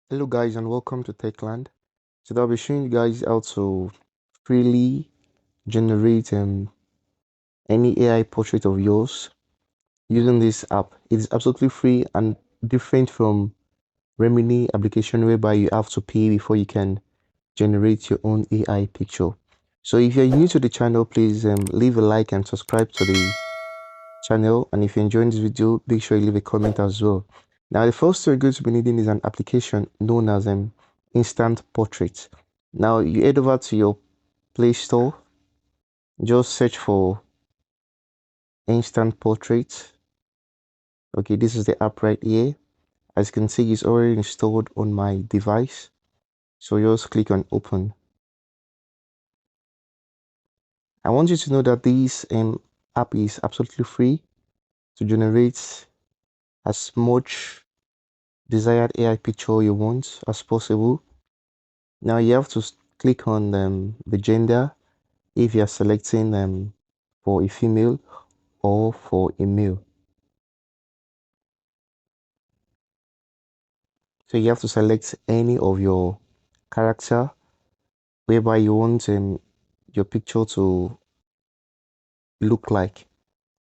Hello guys and welcome to Techland. Today I'll be showing you guys how to freely generate any AI portrait of yours using this app. It is absolutely free and different from Remini application whereby you have to pay before you can generate your own AI picture. So if you're new to the channel, please leave a like and subscribe to the channel, and if you're enjoying this video, make sure you leave a comment as well. Now the first thing you're going to be needing is an application known as Instant Portrait. Now you head over to your Play Store, just search for Instant Portrait. Okay, this is the app right here. As you can see, it's already installed on my device, so just click on open. I want you to know that this app is absolutely free to generate as much desired AI picture you want as possible. Now you have to click on the gender if you are selecting for a female or for a male. So you have to select any of your character whereby you want your picture to look like.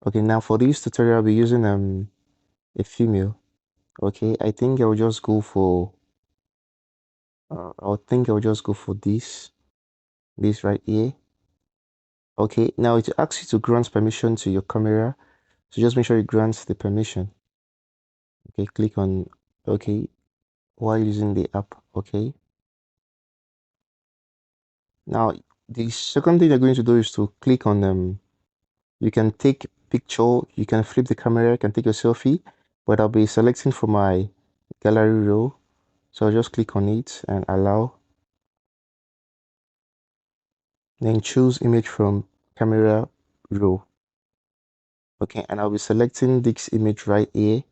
Okay, now for this tutorial I'll be using a female. Okay, I think I'll just go for this right here. Okay, now it asks you to grant permission to your camera, so just make sure you grant the permission. Okay, click on okay while using the app. Okay, now the second thing you're going to do is to click on you can take picture, you can flip the camera, you can take a selfie, but I'll be selecting for my gallery row, so I'll just click on it and allow, then choose image from camera row. Okay, and I'll be selecting this image right here.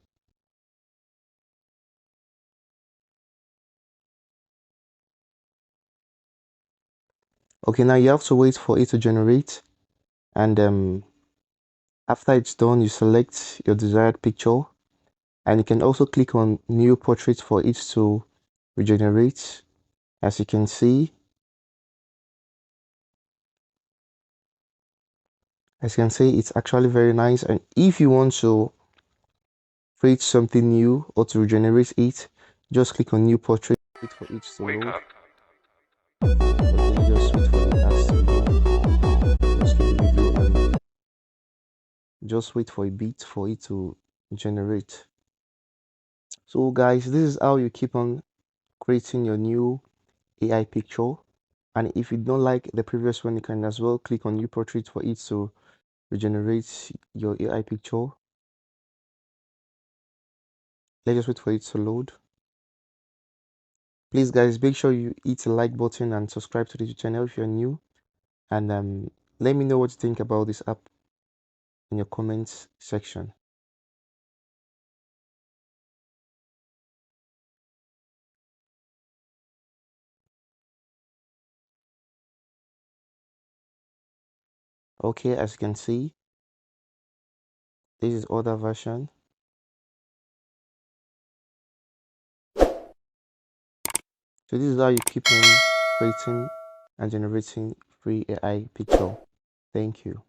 Okay, now you have to wait for it to generate, and after it's done, you select your desired picture, and you can also click on new portrait for it to regenerate. As you can see, it's actually very nice. And if you want to create something new or to regenerate it, just click on new portrait, wait for it to load. Okay, just wait for the ads to load. Just keep the video on. Just wait for a bit for it to generate. So guys, this is how you keep on creating your new AI picture. And if you don't like the previous one, you can as well click on new portrait for it to regenerate your AI picture. Let's just wait for it to load. Please guys, make sure you hit the like button and subscribe to the channel if you're new, and let me know what you think about this app in your comments section. Okay, as you can see, this is other version. So this is how you keep on creating and generating free AI picture. Thank you.